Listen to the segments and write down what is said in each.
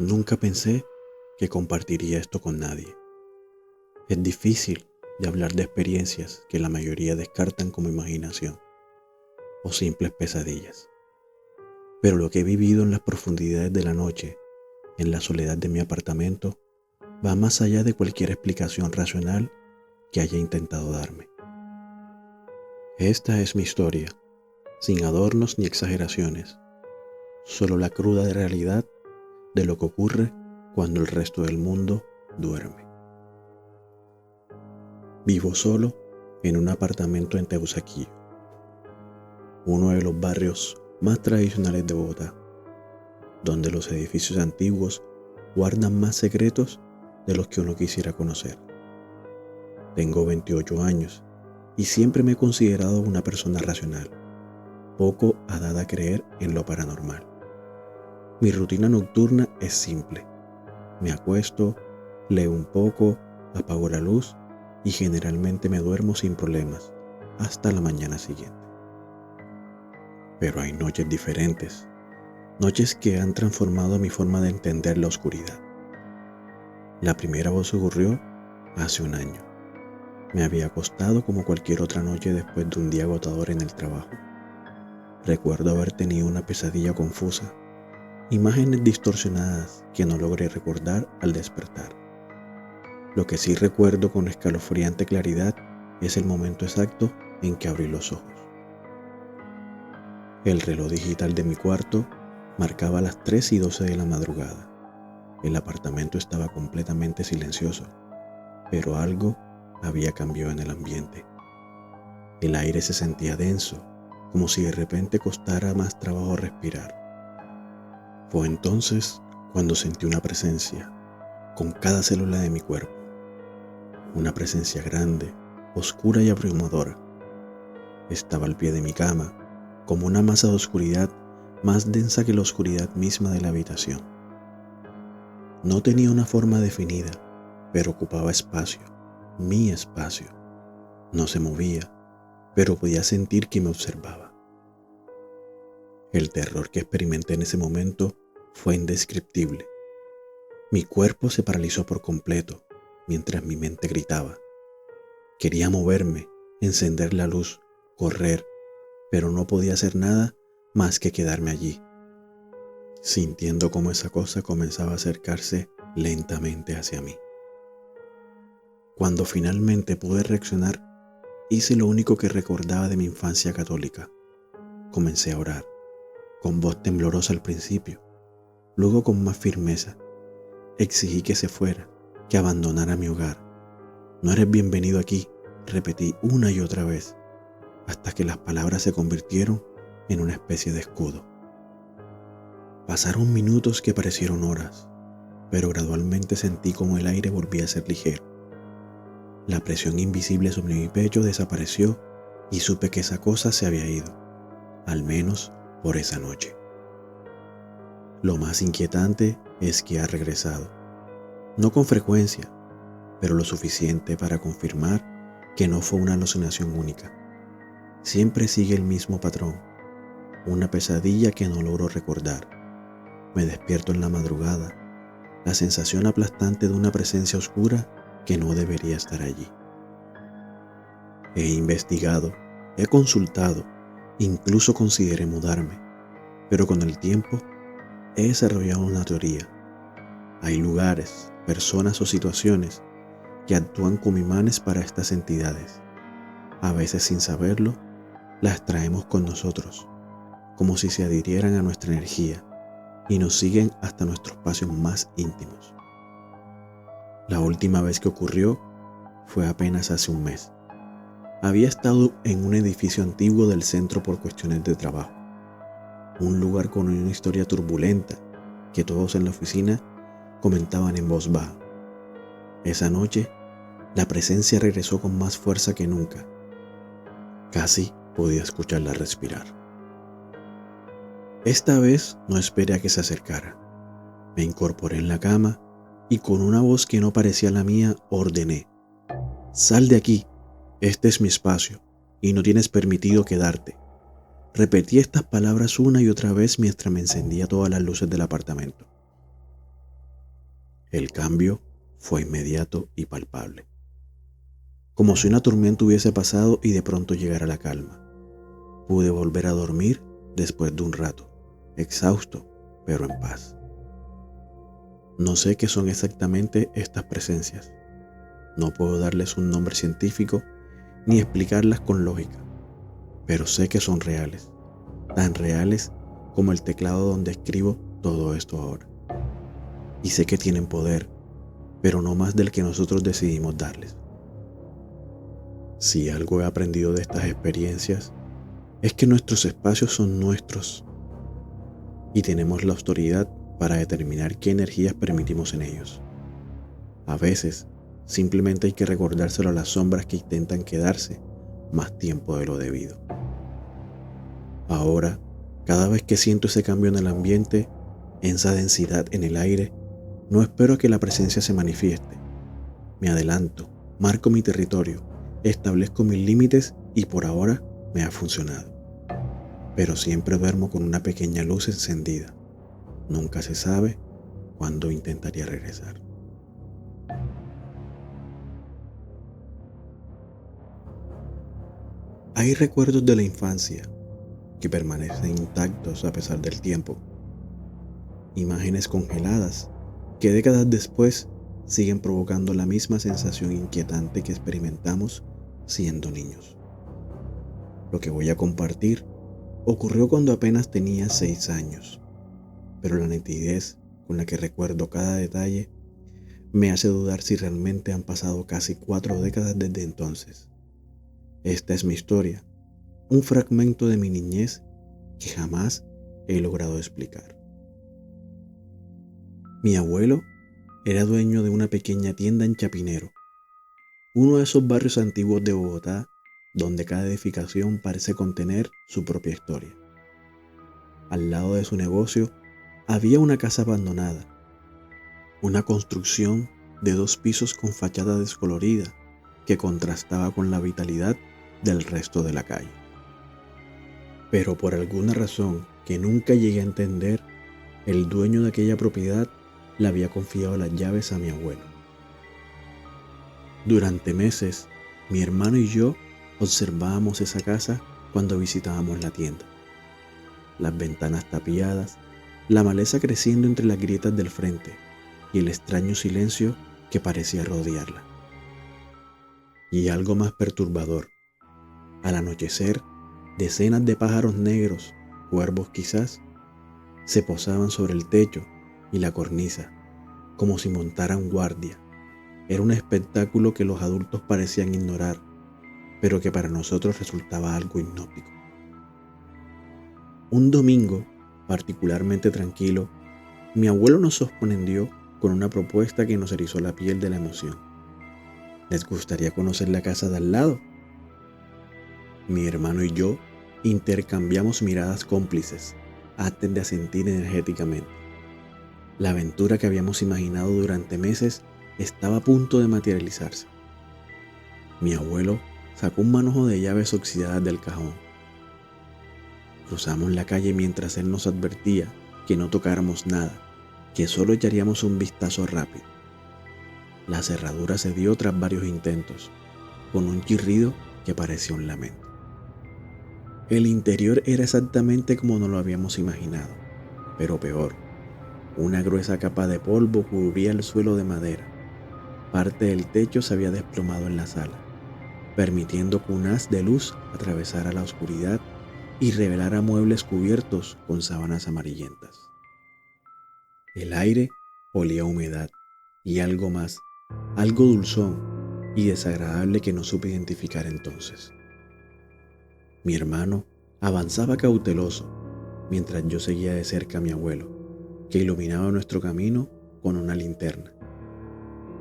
Nunca pensé que compartiría esto con nadie. Es difícil de hablar de experiencias que la mayoría descartan como imaginación o simples pesadillas. Pero lo que he vivido en las profundidades de la noche, en la soledad de mi apartamento, va más allá de cualquier explicación racional que haya intentado darme. Esta es mi historia, sin adornos ni exageraciones, solo la cruda realidad de lo que ocurre cuando el resto del mundo duerme. Vivo solo en un apartamento en Teusaquillo, uno de los barrios más tradicionales de Bogotá, donde los edificios antiguos guardan más secretos de los que uno quisiera conocer. Tengo 28 años y siempre me he considerado una persona racional, poco dada a creer en lo paranormal. Mi rutina nocturna es simple. Me acuesto, leo un poco, apago la luz y generalmente me duermo sin problemas hasta la mañana siguiente. Pero hay noches diferentes, noches que han transformado mi forma de entender la oscuridad. La primera vez ocurrió hace un año. Me había acostado como cualquier otra noche después de un día agotador en el trabajo. Recuerdo haber tenido una pesadilla confusa, imágenes distorsionadas que no logré recordar al despertar. Lo que sí recuerdo con escalofriante claridad es el momento exacto en que abrí los ojos. El reloj digital de mi cuarto marcaba las 3:12 de la madrugada. El apartamento estaba completamente silencioso, pero algo había cambiado en el ambiente. El aire se sentía denso, como si de repente costara más trabajo respirar. Fue entonces cuando sentí una presencia, con cada célula de mi cuerpo. Una presencia grande, oscura y abrumadora. Estaba al pie de mi cama, como una masa de oscuridad más densa que la oscuridad misma de la habitación. No tenía una forma definida, pero ocupaba espacio, mi espacio. No se movía, pero podía sentir que me observaba. El terror que experimenté en ese momento fue indescriptible. Mi cuerpo se paralizó por completo, mientras mi mente gritaba. Quería moverme, encender la luz, correr, pero no podía hacer nada más que quedarme allí, sintiendo cómo esa cosa comenzaba a acercarse lentamente hacia mí. Cuando finalmente pude reaccionar, hice lo único que recordaba de mi infancia católica. Comencé a orar, con voz temblorosa al principio, luego con más firmeza. Exigí que se fuera, que abandonara mi hogar. No eres bienvenido aquí, repetí una y otra vez, hasta que las palabras se convirtieron en una especie de escudo. Pasaron minutos que parecieron horas, pero gradualmente sentí como el aire volvía a ser ligero. La presión invisible sobre mi pecho desapareció y supe que esa cosa se había ido, al menos por esa noche. Lo más inquietante es que ha regresado, no con frecuencia, pero lo suficiente para confirmar que no fue una alucinación única. Siempre sigue el mismo patrón, una pesadilla que no logro recordar. Me despierto en la madrugada, la sensación aplastante de una presencia oscura que no debería estar allí. He investigado, he consultado, incluso consideré mudarme, pero con el tiempo he desarrollado una teoría. Hay lugares, personas o situaciones que actúan como imanes para estas entidades. A veces sin saberlo, las traemos con nosotros, como si se adhirieran a nuestra energía y nos siguen hasta nuestros espacios más íntimos. La última vez que ocurrió fue apenas hace un mes. Había estado en un edificio antiguo del centro por cuestiones de trabajo, un lugar con una historia turbulenta que todos en la oficina comentaban en voz baja. Esa noche, la presencia regresó con más fuerza que nunca. Casi podía escucharla respirar. Esta vez no esperé a que se acercara. Me incorporé en la cama y con una voz que no parecía la mía ordené: «Sal de aquí, este es mi espacio y no tienes permitido quedarte». Repetí estas palabras una y otra vez mientras me encendía todas las luces del apartamento. El cambio fue inmediato y palpable, como si una tormenta hubiese pasado y de pronto llegara la calma. Pude volver a dormir después de un rato, exhausto, pero en paz. No sé qué son exactamente estas presencias. No puedo darles un nombre científico ni explicarlas con lógica, pero sé que son reales, tan reales como el teclado donde escribo todo esto ahora. Y sé que tienen poder, pero no más del que nosotros decidimos darles. Si algo he aprendido de estas experiencias, es que nuestros espacios son nuestros y tenemos la autoridad para determinar qué energías permitimos en ellos. A veces, simplemente hay que recordárselo a las sombras que intentan quedarse más tiempo de lo debido. Ahora, cada vez que siento ese cambio en el ambiente, esa densidad en el aire, no espero a que la presencia se manifieste. Me adelanto, marco mi territorio, establezco mis límites y por ahora me ha funcionado. Pero siempre duermo con una pequeña luz encendida. Nunca se sabe cuándo intentaría regresar. Hay recuerdos de la infancia que permanecen intactos a pesar del tiempo. Imágenes congeladas que décadas después siguen provocando la misma sensación inquietante que experimentamos siendo niños. Lo que voy a compartir ocurrió cuando apenas tenía 6 años, pero la nitidez con la que recuerdo cada detalle me hace dudar si realmente han pasado casi 4 décadas desde entonces. Esta es mi historia, un fragmento de mi niñez que jamás he logrado explicar. Mi abuelo era dueño de una pequeña tienda en Chapinero, uno de esos barrios antiguos de Bogotá donde cada edificación parece contener su propia historia. Al lado de su negocio había una casa abandonada, una construcción de 2 pisos con fachada descolorida que contrastaba con la vitalidad del resto de la calle. Pero por alguna razón que nunca llegué a entender, el dueño de aquella propiedad le había confiado las llaves a mi abuelo. Durante meses, mi hermano y yo observábamos esa casa cuando visitábamos la tienda. Las ventanas tapiadas, la maleza creciendo entre las grietas del frente y el extraño silencio que parecía rodearla. Y algo más perturbador, al anochecer, decenas de pájaros negros, cuervos quizás, se posaban sobre el techo y la cornisa, como si montaran guardia. Era un espectáculo que los adultos parecían ignorar, pero que para nosotros resultaba algo hipnótico. Un domingo, particularmente tranquilo, mi abuelo nos sorprendió con una propuesta que nos erizó la piel de la emoción. ¿Les gustaría conocer la casa de al lado? Mi hermano y yo intercambiamos miradas cómplices, antes de asentir energéticamente. La aventura que habíamos imaginado durante meses estaba a punto de materializarse. Mi abuelo sacó un manojo de llaves oxidadas del cajón. Cruzamos la calle mientras él nos advertía que no tocáramos nada, que solo echaríamos un vistazo rápido. La cerradura se dio tras varios intentos, con un chirrido que parecía un lamento. El interior era exactamente como nos lo habíamos imaginado, pero peor. Una gruesa capa de polvo cubría el suelo de madera. Parte del techo se había desplomado en la sala, permitiendo que un haz de luz atravesara la oscuridad y revelara muebles cubiertos con sábanas amarillentas. El aire olía a humedad y algo más, algo dulzón y desagradable que no supe identificar entonces. Mi hermano avanzaba cauteloso, mientras yo seguía de cerca a mi abuelo, que iluminaba nuestro camino con una linterna.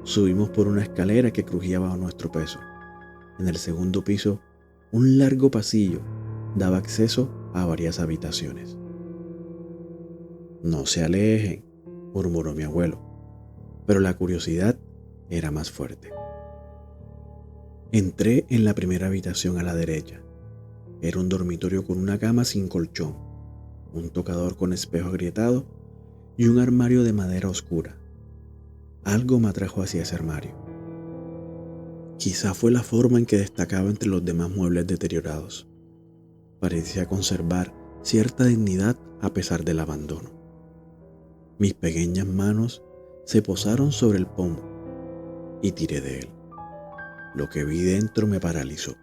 Subimos por una escalera que crujía bajo nuestro peso. En el segundo piso, un largo pasillo daba acceso a varias habitaciones. «No se alejen», murmuró mi abuelo, pero la curiosidad era más fuerte. Entré en la primera habitación a la derecha. Era un dormitorio con una cama sin colchón, un tocador con espejo agrietado y un armario de madera oscura. algo me atrajo hacia ese armario. Quizá fue la forma en que destacaba entre los demás muebles deteriorados. Parecía conservar cierta dignidad a pesar del abandono. Mis pequeñas manos se posaron sobre el pomo y tiré de él. Lo que vi dentro me paralizó.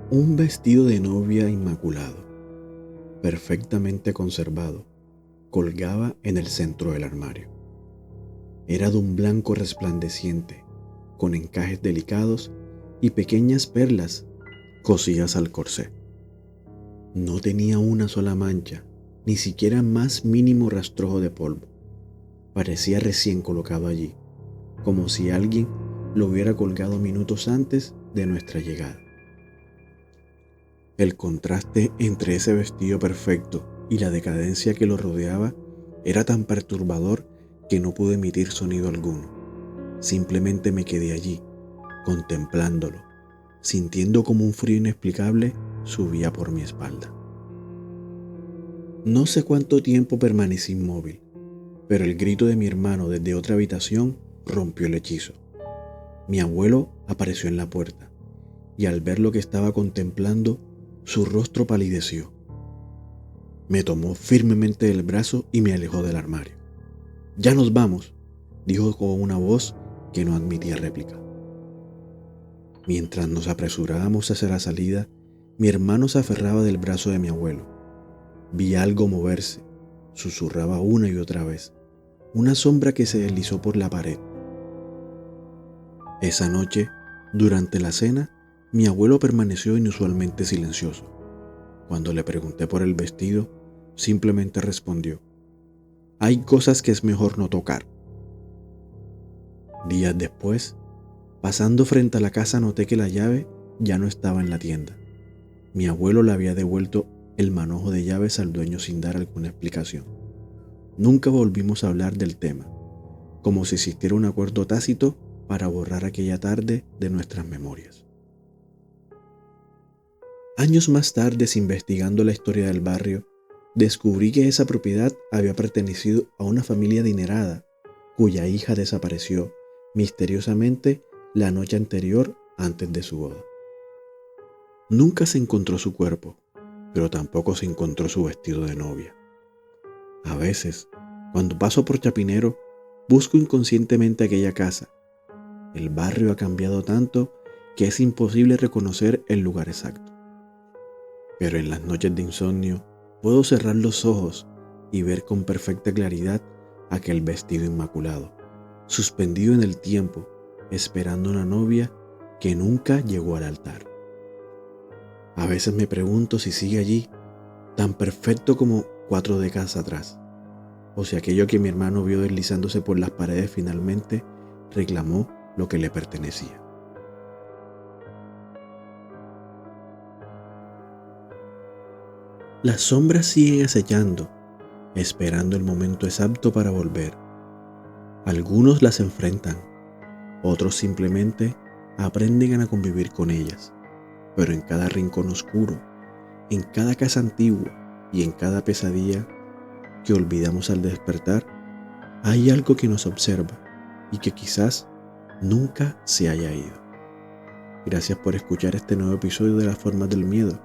Un vestido de novia inmaculado, perfectamente conservado, colgaba en el centro del armario. Era de un blanco resplandeciente, con encajes delicados y pequeñas perlas cosidas al corsé. No tenía una sola mancha, ni siquiera más mínimo rastrojo de polvo. Parecía recién colocado allí, como si alguien lo hubiera colgado minutos antes de nuestra llegada. El contraste entre ese vestido perfecto y la decadencia que lo rodeaba era tan perturbador que no pude emitir sonido alguno. Simplemente me quedé allí, contemplándolo, sintiendo como un frío inexplicable subía por mi espalda. No sé cuánto tiempo permanecí inmóvil, pero el grito de mi hermano desde otra habitación rompió el hechizo. Mi abuelo apareció en la puerta, y al ver lo que estaba contemplando, su rostro palideció. Me tomó firmemente del brazo y me alejó del armario. «Ya nos vamos», dijo con una voz que no admitía réplica. Mientras nos apresurábamos hacia la salida, mi hermano se aferraba del brazo de mi abuelo. Vi algo moverse, susurraba una y otra vez, una sombra que se deslizó por la pared. Esa noche, durante la cena, mi abuelo permaneció inusualmente silencioso. Cuando le pregunté por el vestido, simplemente respondió: «Hay cosas que es mejor no tocar». Días después, pasando frente a la casa, noté que la llave ya no estaba en la tienda. Mi abuelo le había devuelto el manojo de llaves al dueño sin dar alguna explicación. Nunca volvimos a hablar del tema, como si existiera un acuerdo tácito para borrar aquella tarde de nuestras memorias. Años más tarde, investigando la historia del barrio, descubrí que esa propiedad había pertenecido a una familia adinerada, cuya hija desapareció misteriosamente la noche anterior antes de su boda. Nunca se encontró su cuerpo, pero tampoco se encontró su vestido de novia. A veces, cuando paso por Chapinero, busco inconscientemente aquella casa. El barrio ha cambiado tanto que es imposible reconocer el lugar exacto. Pero en las noches de insomnio, puedo cerrar los ojos y ver con perfecta claridad aquel vestido inmaculado, suspendido en el tiempo, esperando una novia que nunca llegó al altar. A veces me pregunto si sigue allí, tan perfecto como 4 décadas atrás, o si aquello que mi hermano vio deslizándose por las paredes finalmente reclamó lo que le pertenecía. Las sombras siguen acechando, esperando el momento exacto para volver. Algunos las enfrentan, otros simplemente aprenden a convivir con ellas. Pero en cada rincón oscuro, en cada casa antigua y en cada pesadilla que olvidamos al despertar, hay algo que nos observa y que quizás nunca se haya ido. Gracias por escuchar este nuevo episodio de Las Formas del Miedo.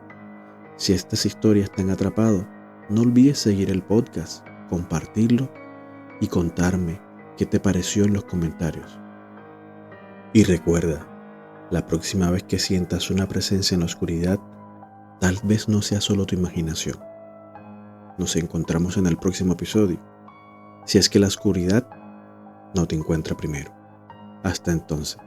Si estas historias te han atrapado, no olvides seguir el podcast, compartirlo y contarme qué te pareció en los comentarios. Y recuerda, la próxima vez que sientas una presencia en la oscuridad, tal vez no sea solo tu imaginación. Nos encontramos en el próximo episodio, si es que la oscuridad no te encuentra primero. Hasta entonces.